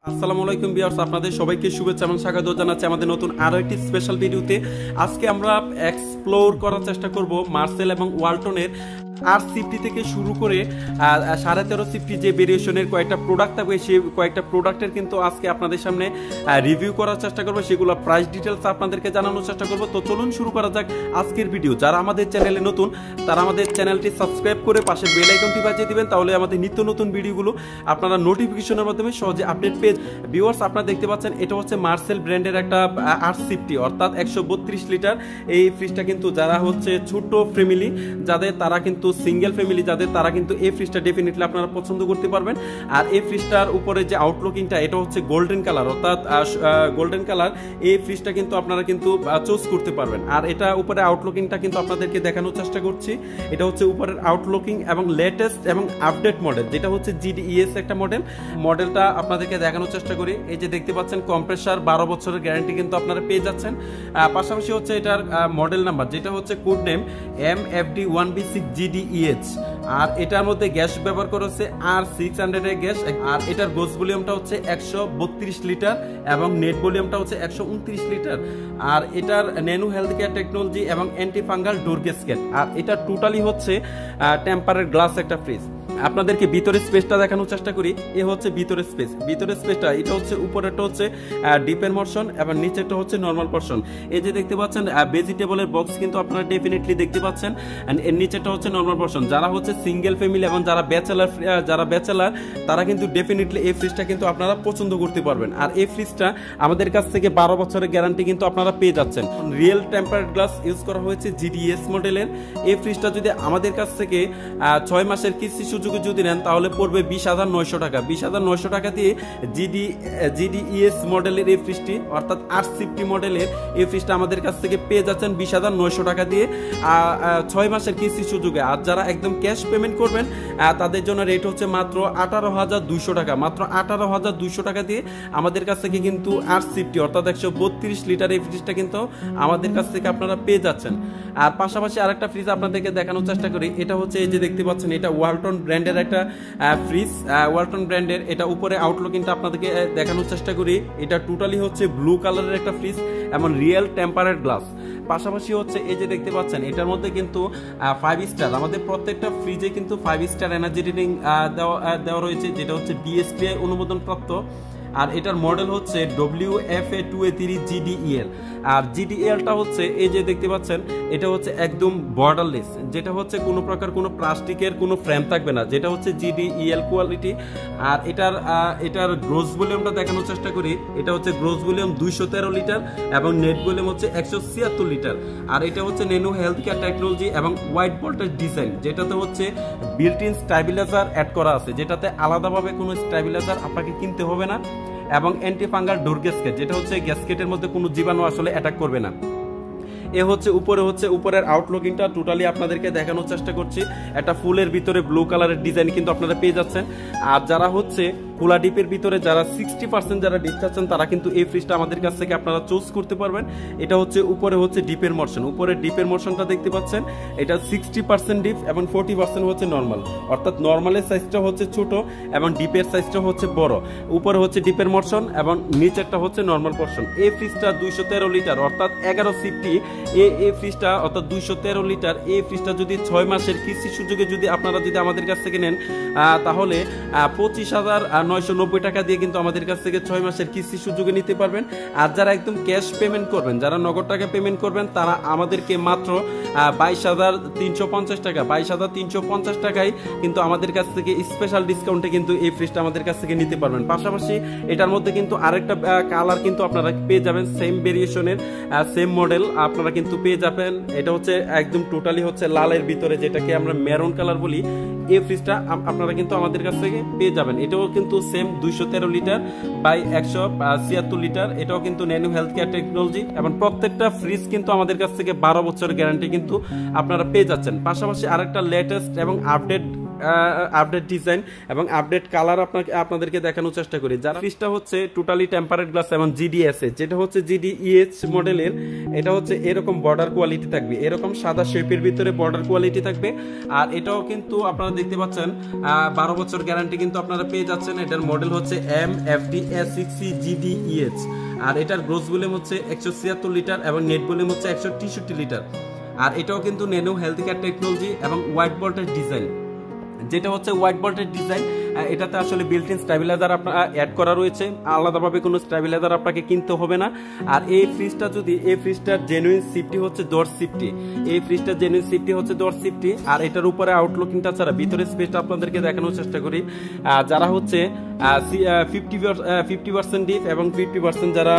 আসসালামু আলাইকুম ভিউয়ার্স, আপনাদের সবাইকে শুভেচ্ছা এবং স্বাগত জানাচ্ছি আমাদের নতুন আরো একটি স্পেশাল ভিডিওতে। আজকে আমরা এক্সপ্লোর করার চেষ্টা করব মার্সেল এবং ওয়ালটনের R50 থেকে শুরু করে 13.5 যে ভেরিয়েশনের কয়েকটা প্রোডাক্ট থাকবে, সেই কয়েকটা প্রোডাক্টের কিন্তু আজকে আপনাদের সামনে রিভিউ করার চেষ্টা করবো, সেগুলো প্রাইস ডিটেলস আপনাদেরকে জানানোর চেষ্টা করবো। তো চলুন শুরু করা যাক আজকের ভিডিও। যারা আমাদের চ্যানেলে নতুন তারা আমাদের চ্যানেলটি সাবস্ক্রাইব করে পাশের বেল আইকনটি বাজিয়ে দিবেন, তাহলে আমাদের নিত্য নতুন ভিডিওগুলো আপনারা নোটিফিকেশনের মাধ্যমে সহজে আপডেট পেয়ে। ভিউয়ার্স, আপনারা দেখতে পাচ্ছেন এটা হচ্ছে মার্সেল ব্র্যান্ডের একটা R50 অর্থাৎ 132 লিটার এই ফ্রিজটা। কিন্তু যারা হচ্ছে ছোট ফ্যামিলি যাদের, তারা কিন্তু সিঙ্গেল ফ্যামিলি যাদের, তারা কিন্তু এই ফ্রিজটা ডেফিনেটলি আপনারা পছন্দ করতে পারবেন। আর এই ফ্রিজটার উপরে যে আউটলুকিংটা, এটা হচ্ছে গোল্ডেন কালার, অর্থাৎ গোল্ডেন কালার। এই ফ্রিজটা কিন্তু আপনারা কিন্তু চুজ করতে পারবেন। আর এটা উপরে আউটলুকিংটা কিন্তু আপনাদেরকে দেখানোর চেষ্টা করছি। এটা হচ্ছে উপরের আউটলুকিং এবং লেটেস্ট এবং আপডেট মডেল, যেটা হচ্ছে GDES একটা মডেলটা আপনাদেরকে দেখানোর চেষ্টা করি। এই যে দেখতে পাচ্ছেন কম্প্রেসার 12 বছরের গ্যারান্টি কিন্তু আপনারা পেয়ে যাচ্ছেন। পাশাপাশি হচ্ছে এটার মডেল নাম্বার, যেটা হচ্ছে কোড নেম MFD1B6 GDEH। আর এটার মধ্যে গ্যাস ব্যবহার করা হচ্ছে R600 এর গ্যাস। আর এটার গোস ভলিউমটা হচ্ছে 132 লিটার এবং নেট ভলিউমটা হচ্ছে 129 লিটার। আর এটার ন্যানো হেলথ কেয়ার টেকনোলজি এবং অ্যান্টি ফাঙ্গাল ডোর গ্যাসকেট। আর এটা টোটালি হচ্ছে টেম্পারেড গ্লাস একটা ফ্রিজ। আপনাদেরকে ভিতরের স্পেসটা দেখানোর চেষ্টা করি। এ হচ্ছে ভিতরের স্পেসটা। এটা হচ্ছে উপরেরটা হচ্ছে ডিপের মর্শন এবং নিচেরটা হচ্ছে নরমাল পর্শন। এই যে দেখতে পাচ্ছেন ভেজিটেবলের বক্স কিন্তু আপনারা ডেফিনেটলি দেখতে পাচ্ছেন। এর নিচেরটা হচ্ছে নরমাল পর্শন। যারা হচ্ছে সিঙ্গেল ফ্যামিলি এবং যারা ব্যাচেলার তারা কিন্তু ডেফিনেটলি এই ফ্রিজটা কিন্তু আপনারা পছন্দ করতে পারবেন। আর এই ফ্রিজটা আমাদের কাছ থেকে 12 বছরের গ্যারান্টি কিন্তু আপনারা পেয়ে যাচ্ছেন। রিয়েল টেম্পারেড গ্লাস ইউজ করা হয়েছে GDES মডেলের। এই ফ্রিজটা যদি আমাদের কাছ থেকে 6 মাসের কিস্তি সুযোগে যদি নেন, তাহলে পড়বে 20,900 টাকা। 20,900 টাকা দিয়ে GDES মডেলের এই ফ্রিজটি, অর্থাৎ R50 মডেলের এই ফ্রিজটা আমাদের কাছ থেকে পেয়ে যাচ্ছেন 20,900 টাকা দিয়ে 6 মাসের কিস্তি সুযোগে। আর যারা একদম ক্যাশ পেমেন্ট করবেন তাদের জন্য রেট হচ্ছে মাত্র 18,200 টাকা। মাত্র 18,200 টাকা দিয়ে আমাদের কাছ থেকে কিন্তু R50 অর্থাৎ 132 লিটার এই ফ্রিজটা কিন্তু আমাদের কাছ থেকে আপনারা পেয়ে যাচ্ছেন। আর পাশাপাশি আরেকটা ফ্রিজ আপনাদেরকে দেখানোর চেষ্টা করি। এটা হচ্ছে এই যে দেখতে পাচ্ছেন, এটা ওয়ালটন ব্র্যান্ডের একটা ফ্রিজ। ওয়ালটন ব্র্যান্ডের এটা উপরে আউটলুকিংটা আপনাদেরকে দেখানোর চেষ্টা করি। এটা টোটালি হচ্ছে ব্লু কালারের একটা ফ্রিজ এবং রিয়েল টেম্পারেড গ্লাস। পাশাপাশি হচ্ছে এই যে দেখতে পাচ্ছেন, এটার মধ্যে কিন্তু 5 স্টার, আমাদের প্রত্যেকটা ফ্রিজে কিন্তু 5 স্টার এনার্জি রেটিং দেওয়া রয়েছে, যেটা হচ্ছে BSTI অনুমোদন প্রাপ্ত। আর এটার মডেল হচ্ছে WFA2A3 GDEL। আর GDELটা হচ্ছে এই যে দেখতে পাচ্ছেন, এটা হচ্ছে একদম বর্ডারলেস, যেটা হচ্ছে কোনো প্রকার কোনো প্লাস্টিকের কোনো ফ্রেম থাকবে না, যেটা হচ্ছে GDEL কোয়ালিটি। আর এটার গ্রোস ভলিউমটা দেখানোর চেষ্টা করি। এটা হচ্ছে গ্রোস ভলিউম 213 লিটার এবং নেট ভলিউম হচ্ছে 176 লিটার। আর এটা হচ্ছে ন্যানো হেলথ কেয়ার টেকনোলজি এবং হোয়াইট ভোল্টেজ ডিজাইন, যেটাতে হচ্ছে বিল্ট ইন স্টেবিলাইজার অ্যাড করা আছে, যেটাতে আলাদাভাবে কোনো স্টেবিলাইজার আপনাকে কিনতে হবে না। এবং অ্যান্টি ফাঙ্গাল ডোর গ্যাসকেট, যেটা হচ্ছে গ্যাসকেটের মধ্যে কোনো জীবাণু আসলে অ্যাটাক করবে না। এ হচ্ছে উপরের আউটলুকিংটা টোটালি আপনাদেরকে দেখানোর চেষ্টা করছি। একটা ফুলের ভিতরে ব্লু কালারের ডিজাইন কিন্তু আপনারা পেয়ে যাচ্ছেন। আর যারা হচ্ছে খোলা ডিপের ভিতরে যারা 60% যারা ডিপ চাচ্ছেন, তারা কিন্তু এই ফ্রিজটা আমাদের কাছ থেকে আপনারা চুজ করতে পারবেন। এটা হচ্ছে উপরে হচ্ছে ডিপের মর্শন। উপরের ডিপের মর্শনটা দেখতে পাচ্ছেন, এটা 60% ডিপ এবং 40% হচ্ছে নর্মাল, অর্থাৎ নর্মালের সাইজটা হচ্ছে ছোট এবং ডিপের সাইজটা হচ্ছে বড়। উপরে হচ্ছে ডিপের মর্শন এবং নিচেরটা হচ্ছে নর্মাল পর্শন। এই ফ্রিজটা 213 লিটার অর্থাৎ 1150 এই ফ্রিজটা অর্থাৎ 213 লিটার এই ফ্রিজটা যদি 6 মাসের কিস্তি সুযোগে যদি আপনারা আমাদের কাছ থেকে নেন, তাহলে 25,990 টাকা দিয়ে কিন্তু আমাদের কাছ থেকে 6 মাসের কিস্তি সুযোগে নিতে পারবেন। আর যারা একদম ক্যাশ পেমেন্ট করবেন, যারা নগদ টাকা পেমেন্ট করবেন, তারা আমাদেরকে মাত্র 22,350 টাকায় কিন্তু আমাদের কাছ থেকে স্পেশাল ডিসকাউন্টে কিন্তু এই ফ্রিজটা আমাদের কাছ থেকে নিতে পারবেন। পাশাপাশি এটার মধ্যে কিন্তু আরেকটা কালার কিন্তু আপনারা পেয়ে যাবেন, সেম ভেরিয়েশনের সেম মডেল আপনারা কিন্তু পেয়ে যাবেন। এটা হচ্ছে একদম টোটালি হচ্ছে লালের ভিতরে, যেটাকে আমরা মেরুন কালার বলি। এই ফ্রিজটা আপনারা কিন্তু আমাদের কাছ থেকে পেয়ে যাবেন। এটাও কিন্তু সেম 213 লিটার বাই 176 লিটার। এটাও কিন্তু ন্যানো হেলথ কেয়ার টেকনোলজি এবং প্রত্যেকটা ফ্রিজ কিন্তু আমাদের কাছ থেকে 12 বছরের গ্যারান্টি কিন্তু আপনারা পেয়ে যাচ্ছেন। পাশাপাশি আরেকটা লেটেস্ট এবং আপডেট আপডেট ডিজাইন এবং আপডেট কালার আপনাদেরকে দেখানোর চেষ্টা করি। যারা ফ্রিজটা হচ্ছে টোটালি টেম্পারেড গ্লাস এবং জিডিএসএ, যেটা হচ্ছে জিডিইএইচ মডেলের, এটা হচ্ছে এরকম বর্ডার কোয়ালিটি থাকবে, এরকম সাদা শেপের ভিতরে বর্ডার কোয়ালিটি থাকবে। আর এটাও কিন্তু আপনারা দেখতে পাচ্ছেন 12 বছর গ্যারান্টি কিন্তু আপনারা পেয়ে যাচ্ছেন। এটার মডেল হচ্ছে MFD-A6C GDEH, আর এটার গ্রোস ভলিউম হচ্ছে 176 লিটার এবং নেট ভলিউম হচ্ছে 163 লিটার। আর এটাও কিন্তু ন্যানো হেলথ কেয়ার টেকনোলজি এবং হোয়াইট বোল্টের ডিজাইন, যেটা হচ্ছে হোয়াইট বোল্টের ডিজাইন। এটাতে আসলে বিল্ট ইন স্টেবিলাইজার আপনার অ্যাড করা রয়েছে, আলাদাভাবে কোনো স্টেবিলাইজার আপনাকে কিনতে হবে না। আর এই ফ্রিজটার জেনুইন সিফটি হচ্ছে ডোর সিফটি, এই ফ্রিজটার জেনুইন সিফটি হচ্ছে ডোর সিফটি। আর এটার উপরে আউটলুকিংটা ছাড়া ভিতরের স্পেসটা আপনাদেরকে দেখানোর চেষ্টা করি। যারা হচ্ছে 50% ডিপ এবং 50% যারা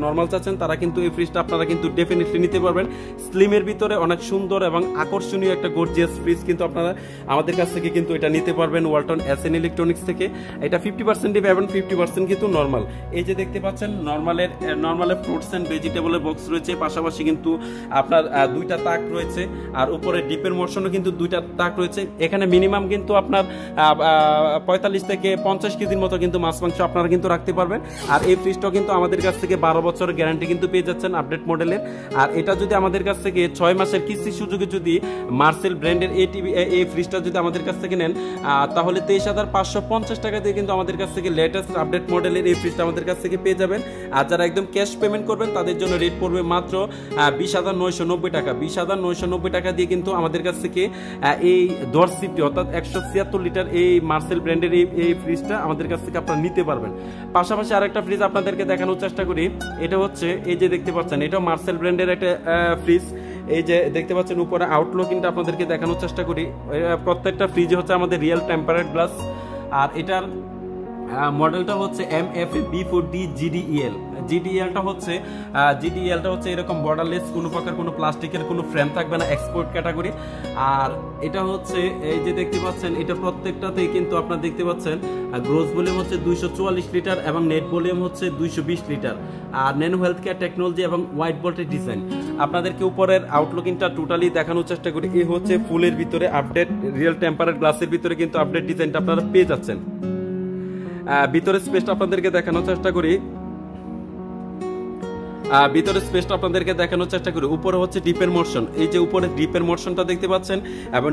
নর্মাল চাচ্ছেন, তারা কিন্তু এই ফ্রিজটা আপনারা কিন্তু ডেফিনেটলি নিতে পারবেন। স্লিমের ভিতরে অনেক সুন্দর এবং আকর্ষণীয় একটা গর্জিয়াস ফ্রিজ কিন্তু আপনারা আমাদের কাছ থেকে কিন্তু এটা নিতে পারবেন ওয়ালটন এসএন ইলেকট্রনিক্স থেকে। এটা 50% ডিপ এবং 50% কিন্তু নর্মাল। এই যে দেখতে পাচ্ছেন নর্মালের ফ্রুটস এন্ড ভেজিটেবলের বক্স রয়েছে, পাশাপাশি কিন্তু আপনার দুইটা তাক রয়েছে, আর উপরে ডিপের মোশনও কিন্তু দুইটা তাক রয়েছে। এখানে মিনিমাম কিন্তু আপনার 45 থেকে 50 কেজির মতো কিন্তু মাছ মাংস আপনারা কিন্তু রাখতে পারবেন। আর এই ফ্রিজটাও কিন্তু আমাদের কাছ থেকে 12 বছরের গ্যারান্টি কিন্তু পেয়ে যাচ্ছেন আপডেট মডেলের। আর এটা যদি আমাদের কাছ থেকে 6 মাসের কিস্তি সুযোগে যদি মার্সেল ব্র্যান্ডের এই ফ্রিজটা যদি আমাদের কাছ থেকে নেন, তাহলে 23,550 টাকা দিয়ে কিন্তু আমাদের কাছ থেকে লেটেস্ট আপডেট মডেলের এই ফ্রিজটা আমাদের কাছ থেকে পেয়ে যাবেন। আর যারা একদম ক্যাশ পেমেন্ট করবেন তাদের জন্য রেট পড়বে মাত্র 20,990 টাকা। 20,990 টাকা দিয়ে কিন্তু আমাদের কাছ থেকে এই ডোর সিফটি অর্থাৎ 176 লিটার এই মার্সেল ব্র্যান্ডের এই ফ্রিজটা আমাদের কাছ থেকে আপনারা নিতে পারবেন। পাশাপাশি আরেকটা ফ্রিজ আপনাদেরকে দেখানোর চেষ্টা করি। এটা হচ্ছে এই যে দেখতে পাচ্ছেন, এটা মার্সেল ব্র্যান্ডের একটা ফ্রিজ। এই যে দেখতে পাচ্ছেন উপরে আউটলুকিংটা আপনাদেরকে দেখানোর চেষ্টা করি। প্রত্যেকটা ফ্রিজ হচ্ছে আমাদের রিয়েল টেম্পারেড গ্লাস। আর এটার মডেলটা হচ্ছে MFB4D GDEL। জিডিএলটা হচ্ছে এরকম বর্ডারলেস, কোনো প্রকার কোনো প্লাস্টিকের কোনো ফ্রেম থাকবে না, এক্সপোর্ট ক্যাটাগরি। আর এটা হচ্ছে এই যে দেখতে পাচ্ছেন, এটা প্রত্যেকটাতেই কিন্তু আপনারা দেখতে পাচ্ছেন গ্রোস ভলিউম হচ্ছে 244 লিটার এবং নেট ভলিউম হচ্ছে 220 লিটার। আর ন্যানো হেলথ কেয়ার টেকনোলজি এবং হোয়াইট বোল্টের ডিজাইন। আপনাদেরকে উপরের আউটলুকিংটা টোটালি দেখানোর চেষ্টা করি। এই হচ্ছে ফুলের ভিতরে আপডেট রিয়েল টেম্পারেড গ্লাসের ভিতরে কিন্তু আপডেট ডিজাইনটা আপনারা পেয়ে যাচ্ছেন। ভিতরের স্পেসটা আপনাদেরকে দেখানোর চেষ্টা করি। উপরে হচ্ছে ডিপের মোশন, এই যে উপরে ডিপের মোশনটা দেখতে পাচ্ছেন, এবং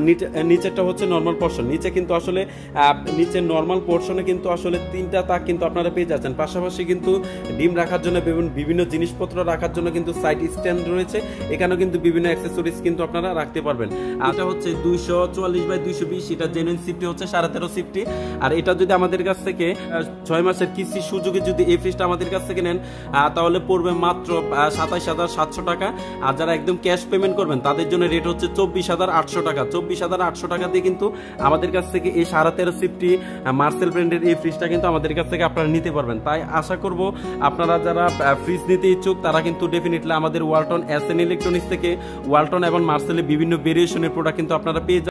নিচেরটা হচ্ছে নর্মাল পোর্শন। নিচে কিন্তু আসলে নিচের নর্মাল পোর্শনে কিন্তু আসলে 3টা তাক কিন্তু আপনারা পেয়ে যাচ্ছেন। পাশাপাশি কিন্তু ডিম রাখার জন্য বিভিন্ন জিনিসপত্র রাখার জন্য কিন্তু সাইড স্ট্যান্ড রয়েছে, এখানেও কিন্তু বিভিন্ন অ্যাক্সেসরিজ কিন্তু আপনারা রাখতে পারবেন। এটা হচ্ছে 244/220, এটা জেনুইন সিফটি হচ্ছে 13.5 সিফটি। আর এটা যদি আমাদের কাছ থেকে 6 মাসের কিস্তি সুযোগে যদি এই ফ্রিজটা আমাদের কাছ থেকে নেন, তাহলে পড়বে মাত্র 27,700 টাকা। আর যারা একদম ক্যাশ পেমেন্ট করবেন তাদের জন্য রেট হচ্ছে 24,800 টাকা। 24,800 টাকা দিয়ে কিন্তু আমাদের কাছ থেকে এই 13.5 সিফটি মার্সেল ব্র্যান্ডের এই ফ্রিজটা কিন্তু আমাদের কাছ থেকে আপনারা নিতে পারবেন। তাই আশা করব আপনারা যারা ফ্রিজ নিতে ইচ্ছুক তারা কিন্তু ডেফিনেটলি আমাদের ওয়ালটন এসএন ইলেকট্রনিক্স থেকে ওয়ালটন এবং মার্সেলের বিভিন্ন ভেরিয়েশনের প্রোডাক্ট কিন্তু আপনারা পেয়ে